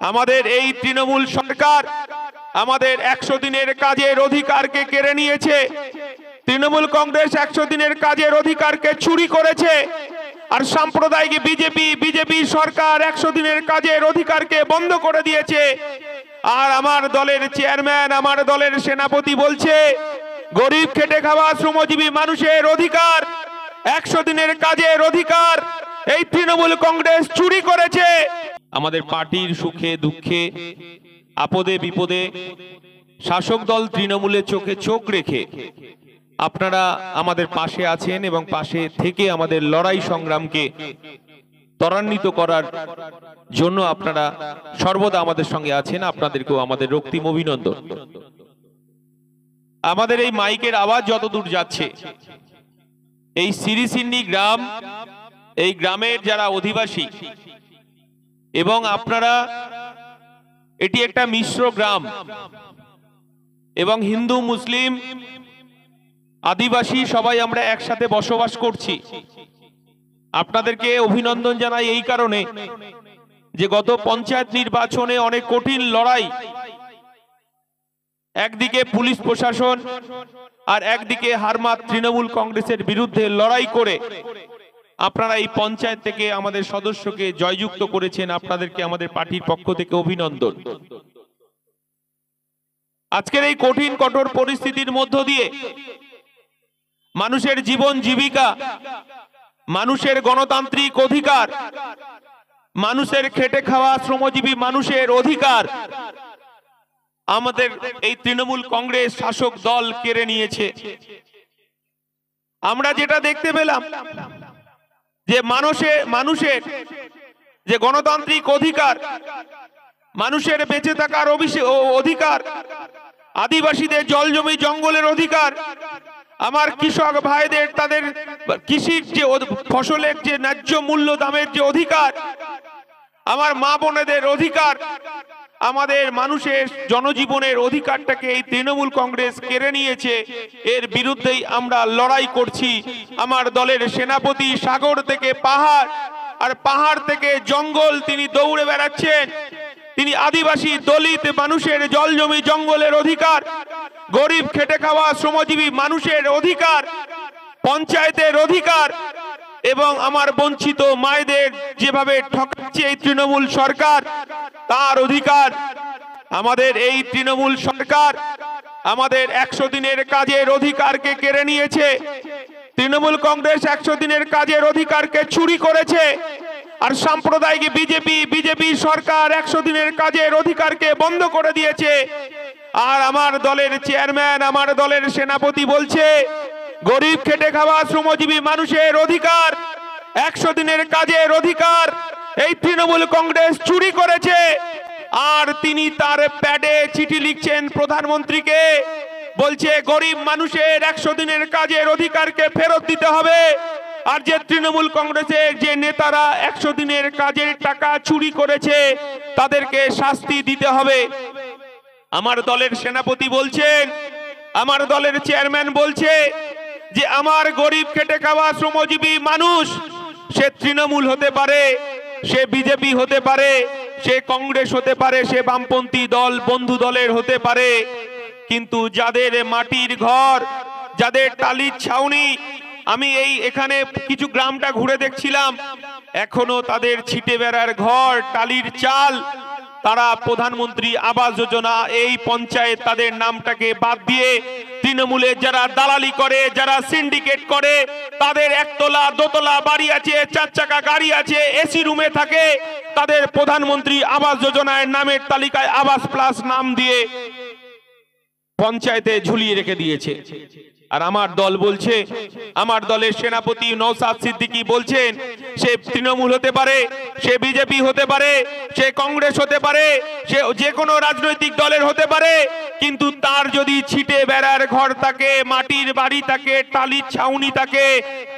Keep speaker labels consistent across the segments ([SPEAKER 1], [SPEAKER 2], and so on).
[SPEAKER 1] আমাদের এই তৃণমূল সরকার আমাদের 100 দিনের কাজের অধিকারকে কেড়ে নিয়েছে। তৃণমূল কংগ্রেস 100 দিনের কাজের অধিকারকে চুরি করেছে। আর সাম্প্রদায়িক বিজেপি সরকার 100 দিনের কাজের অধিকারকে বন্ধ করে দিয়েছে। আর আমার দলের চেয়ারম্যান, আমার দলের সেনাপতি বলছে গরিব খেটে খাওয়া শ্রমজীবী মানুষের অধিকার, 100 দিনের কাজের অধিকার এই তৃণমূল কংগ্রেস চুরি করেছে। আমাদের পার্টির সুখে দুঃখে আপদে বিপদে শাসক দল তৃণমূলের চোখে চোখ রেখে আপনারা আমাদের পাশে আছেন এবং পাশে থেকে আমাদের লড়াই সংগ্রামকে ত্বরান্বিত করার জন্য আপনারা সর্বদা আমাদের সঙ্গে আছেন। আপনাদেরকেও আমাদের রক্তিম অভিনন্দন। আমাদের এই মাইকের আওয়াজ যতদূর যাচ্ছে, এই সিরিসিন্নি গ্রাম, এই গ্রামের যারা অধিবাসী এবং আপনারা, এটি একটা মিশ্র গ্রাম এবং হিন্দু মুসলিম আদিবাসী সবাই আমরা একসাথে বসবাস করছি। আপনাদেরকে অভিনন্দন জানাই এই কারণে যে গত পঞ্চায়েত নির্বাচনে অনেক কঠিন লড়াই, একদিকে পুলিশ প্রশাসন আর একদিকে হারমাত তৃণমূল কংগ্রেসের বিরুদ্ধে লড়াই করে আপনারা এই পঞ্চায়েত থেকে আমাদের সদস্যকে জয়যুক্ত করেছেন। আপনাদেরকে আমাদের পার্টির পক্ষ থেকে অভিনন্দন। আজকের এই কঠিন কঠোর পরিস্থিতির মধ্য দিয়ে মানুষের জীবন জীবিকা, মানুষের গণতান্ত্রিক অধিকার, মানুষের খেটে খাওয়া শ্রমজীবী মানুষের অধিকার আমাদের এই তৃণমূল কংগ্রেস শাসক দল কেড়ে নিয়েছে। আমরা যেটা দেখতে পেলাম যে মানুষের যে গণতান্ত্রিক অধিকার, মানুষের বেঁচে থাকার অধিকার, আদিবাসীদের জল জমি জঙ্গলের অধিকার, আমার কৃষক ভাইদের তাদের কৃষির যে ফসলের যে ন্যায্য মূল্য দামের যে অধিকার, আমার মা বোনেদের অধিকার, আমাদের মানুষের জনজীবনের অধিকারটাকে এই তৃণমূল কংগ্রেস কেড়ে নিয়েছে। এর বিরুদ্ধেই আমরা লড়াই করছি। আমার দলের সেনাপতি সাগর থেকে পাহাড় আর পাহাড় থেকে জঙ্গল তিনি দৌড়ে বেড়াচ্ছেন। তিনি আদিবাসী দলিত মানুষের জল জমি জঙ্গলের অধিকার, গরিব খেটে খাওয়া শ্রমজীবী মানুষের অধিকার, পঞ্চায়েতের অধিকার এবং আমার বঞ্চিত মায়েদের যেভাবে ঠকাচ্ছে এই তৃণমূল সরকার, তার অধিকার। আমাদের এই তৃণমূল সরকার আমাদের 100 দিনের কাজের অধিকারকে কেড়ে নিয়েছে। তৃণমূল কংগ্রেস 100 দিনের কাজের অধিকারকে চুরি করেছে। আর সাম্প্রদায়িক বিজেপি সরকার 100 দিনের কাজের অধিকারকে বন্ধ করে দিয়েছে। আর আমার দলের চেয়ারম্যান, আমার দলের সেনাপতি বলছে গরিব খেটে খাওয়া শ্রমজীবী মানুষের অধিকার, 100 দিনের কাজের অধিকার এই তৃণমূল কংগ্রেস চুরি করেছে। আর তিনি তার প্যাডে চিঠি লিখছেন প্রধানমন্ত্রীকে, বলছে গরিব মানুষের 100 দিনের কাজের অধিকারকে ফেরত দিতে হবে। আর যে তৃণমূল কংগ্রেসের যে নেতারা 100 দিনের কাজের টাকা চুরি করেছে তাদেরকে শাস্তি দিতে হবে। আমার দলের সেনাপতি বলছেন, আমার দলের চেয়ারম্যান বলছে যে আমার গরিব খেটে খাওয়া শ্রমজীবী মানুষ, সে তৃণমূল হতে পারে, সে বিজেপি হতে পারে, সে কংগ্রেস হতে পারে, সে বামপন্থী দল বন্ধু দলের হতে পারে, কিন্তু যাদের মাটির ঘর, যাদের টালির ছাউনি, আমি এখানে কিছু গ্রামটা ঘুরে দেখছিলাম, এখনো তাদের ছিটে বেড়ার ঘর, টালির চাল, তারা প্রধানমন্ত্রী আবাস যোজনা এই পঞ্চায়েত তাদের নামটাকে বাদ দিয়ে তৃণমূলের যারা দালালি করে, যারা সিন্ডিকেট করে, তাদের একতলা দোতলা বাড়ি আছে, 4 চাকা গাড়ি আছে, এসি রুমে থাকে, তাদের প্রধানমন্ত্রী আবাস যোজনার নামের তালিকায় আবাস প্লাস নাম দিয়ে পঞ্চায়েতে ঝুলিয়ে রেখে দিয়েছে। আর আমার দল বলছে, আমার দলের সেনাপতি নওশাদ সিদ্দিকী বলছেন সে তৃণমূল হতে পারে, সে বিজেপি হতে পারে, সে কংগ্রেস হতে পারে, সে যে কোনো রাজনৈতিক দলের হতে পারে, কিন্তু তার যদি ছিটে বেড়ার ঘর থাকে, মাটির বাড়ি থাকে, টালির ছাউনি থাকে,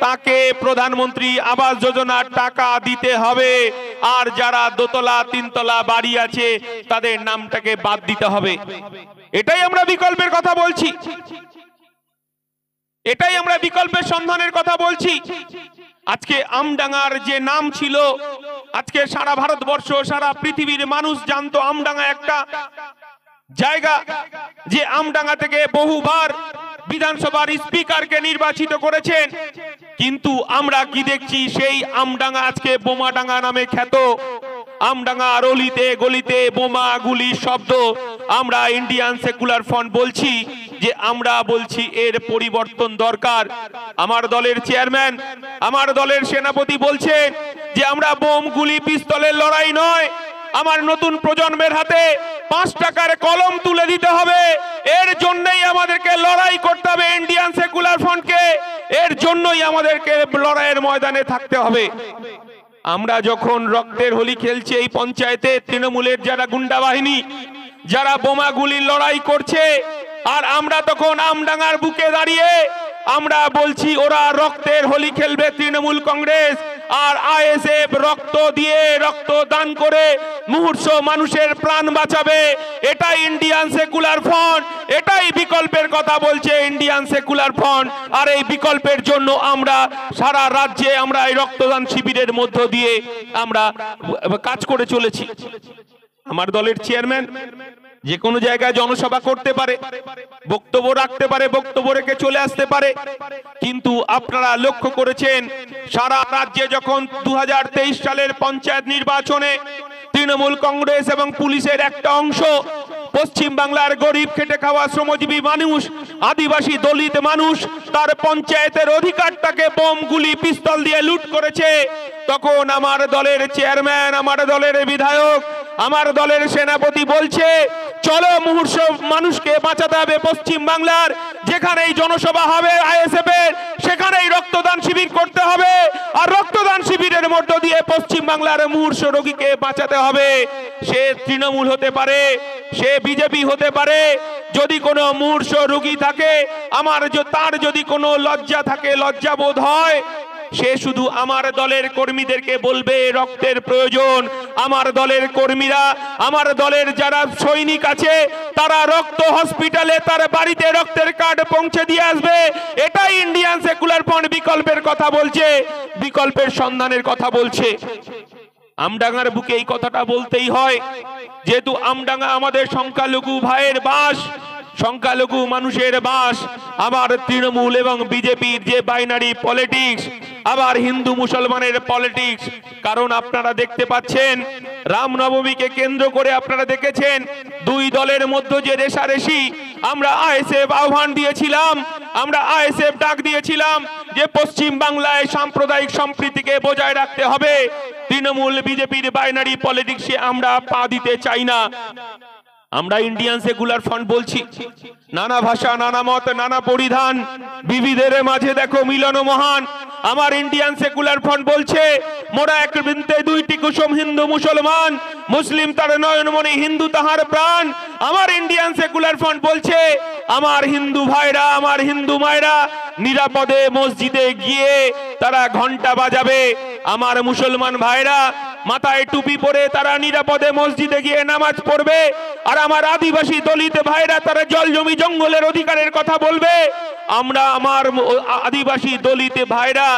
[SPEAKER 1] তাকে প্রধানমন্ত্রী আবাস যোজনার টাকা দিতে হবে। আর যারা দোতলা তিনতলা বাড়ি আছে তাদের নামটাকে বাদ দিতে হবে। এটাই আমরা বিকল্পের কথা বলছি। এটাই আমরা বিকল্পের সন্ধানের কথা বলছি। আজকে আমডাঙ্গার যে নাম ছিল, আজকে সারা ভারতবর্ষ সারা পৃথিবীর মানুষ জানতো আমডাঙ্গা একটা জায়গা, যে আমডাঙ্গা থেকে বহুবার বিধানসভার স্পিকারকে নির্বাচিত করেছেন। কিন্তু আমরা কি দেখছি, সেই আমডাঙ্গা আজকে বোমাডাঙ্গা নামে খ্যাত। আমডাঙ্গা অলিতে গলিতে বোমা গুলির শব্দ। আমরা ইন্ডিয়ান সেকুলার ফ্রন্ট বলছি যে আমরা বলছি এর পরিবর্তন দরকার। আমার দলের চেয়ারম্যান, আমার দলের সেনাপতি বলছে যে আমরা বোম গুলি পিস্তলের লড়াই নয়, আমার নতুন প্রজন্মের হাতে 5 টাকার কলম তুলে দিতে হবে। এর জন্যই আমাদেরকে লড়াই করতে হবে ইন্ডিয়ান সেকুলার ফ্রন্টকে, এর জন্যই আমাদেরকে লড়াইয়ের ময়দানে থাকতে হবে। আমরা যখন রক্তের হোলি খেলছি এই পঞ্চায়েতে, তৃণমূলের যারা গুন্ডা বাহিনী, যারা বোমা গুলির লড়াই করছে, আর আমরা তখন আমডাঙ্গার বুকে দাঁড়িয়ে আমরা বলছি ওরা রক্তের হোলি খেলবে তৃণমূল কংগ্রেস, আর আইএসএফ রক্ত দিয়ে রক্ত দান করে মুহূর্ত মানুষের প্রাণ বাঁচাবে। এটাই ইন্ডিয়ান সেকুলার ফ্রন্ট, এটাই বিকল্পের কথা বলছে ইন্ডিয়ান সেকুলার ফ্রন্ট। আর এই বিকল্পের জন্য আমরা সারা রাজ্যে আমরা এই রক্তদান শিবিরের মধ্য দিয়ে আমরা কাজ করে চলেছি। আমার দলের চেয়ারম্যান যে কোনো জায়গায় জনসভা করতে পারে, বক্তব্য রাখতে পারে, বক্তব্য রেখে চলে আসতে পারে। কিন্তু আপনারা লক্ষ্য করেছেন সারা রাজ্যে যখন 2023 সালের পঞ্চায়েত নির্বাচনে তৃণমূল কংগ্রেস এবং পুলিশের একটা অংশ পশ্চিম বাংলার গরিব খেটে খাওয়া শ্রমজীবী মানুষ, আদিবাসী দলিত মানুষ তার পঞ্চায়েতের অধিকারটাকে বোম গুলি পিস্তল দিয়ে লুট করেছে, তখন আমার দলের চেয়ারম্যান, আমার দলের বিধায়ক, আমার দলের সেনাপতি বলছে চলো মুহূর্ত মানুষকে বাঁচাতে হবে পশ্চিম বাংলার। যেখানেই জনসভা হবে আইএসএফ এর, সেখানেই রক্তদান শিবির করতে হবে, আর রক্তদান শিবিরের মধ্য দিয়ে পশ্চিম বাংলার মুহূর্ত রোগীকে বাঁচাতে হবে। সে তৃণমূল হতে পারে, সে বিজেপি হতে পারে। যদি কোনো মুহূর্ত রোগী থাকে, তার যদি কোনো লজ্জা থাকে, লজ্জাবোধ হয়, সে শুধু আমার দলের কর্মীদেরকে বলবে রক্তের প্রয়োজন। আমার দলের কর্মীরা, আমার দলের যারা সৈনিক আছে, তারা রক্ত হসপিটালে তার বাড়িতে রক্তের কার্ড পৌঁছে দিয়ে আসবে। এটাই ইন্ডিয়ান সেকুলার ফ্রন্ট বিকল্পের কথা বলছে, বিকল্পের সন্ধানের কথা বলছে। আমডাঙ্গার বুকে এই কথাটা বলতেই হয়, যেহেতু আমডাঙ্গা আমাদের সংখ্যালঘু ভাইয়ের বাস, সংখ্যালঘু মানুষের বাস। আবার তৃণমূল এবং বিজেপির যে বাইনারি পলিটিক্স, আবার হিন্দু মুসলমানের পলিটিক্স। কারণ আপনারা দেখতে পাচ্ছেন রামনবমীকে কেন্দ্র করে আপনারা দেখেছেন দুই দলের মধ্যে যে রেষারেষি। আমরা আইএসএফ আহ্বান দিয়েছিলাম, আমরা আইএসএফ ডাক দিয়েছিলাম যে পশ্চিম বাংলায় সাম্প্রদায়িক সম্প্রীতিকে বজায় রাখতে হবে। তৃণমূল বিজেপির বাইনারি পলিটিক্সে আমরা পা দিতে চাই না। আমরা ইন্ডিয়ান সেকুলার ফ্রন্ট বলছি নানা ভাষা, নানা মত, নানা পরিধান, বিবিধের মাঝে দেখো মিলন মহান। আমার ইন্ডিয়ান সেকুলার ফ্রন্ট বলছে মোরা এক বৃন্তে দুইটি কুসুম, হিন্দু মুসলমান, মুসলিম তার নয়নমণি, হিন্দু তাহার প্রাণ। আমার ইন্ডিয়ান সেকুলার ফ্রন্ট বলছে আমার হিন্দু ভাইরা, আমার হিন্দু মায়েরা নিরাপদে মসজিদে গিয়ে তারা ঘন্টা বাজাবে। আমার মুসলমান ভাইরা মাথায় টুপি পরে তারা নিরাপদে মসজিদে গিয়ে নামাজ পড়বে। আর আমার আদিবাসী দলিত ভাইরা তারা জল জমি জঙ্গলের অধিকারের কথা বলবে। আমরা আমার আদিবাসী দলিত ভাইরা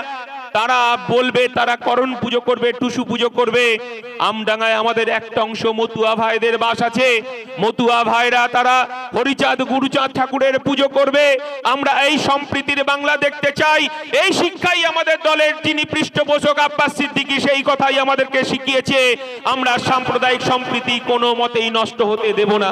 [SPEAKER 1] তারা বলবে তারা করণ পুজো করবে, টুসু পুজো করবে। আমডাঙ্গায় আমাদের একটা অংশ মতুয়া ভাইদের বাস আছে, মতুয়া ভাইরা তারা হরিচাঁদ গুরুচাঁদ ঠাকুরের পুজো করবে। আমরা এই সম্প্রীতির বাংলা দেখতে চাই। এই শিক্ষাই আমাদের দলের যিনি পৃষ্ঠপোষক আব্বাস সিদ্দিকী সেই কথাই আমাদেরকে শিখিয়েছে। আমরা সাম্প্রদায়িক সম্প্রীতি কোনো মতেই নষ্ট হতে দেব না।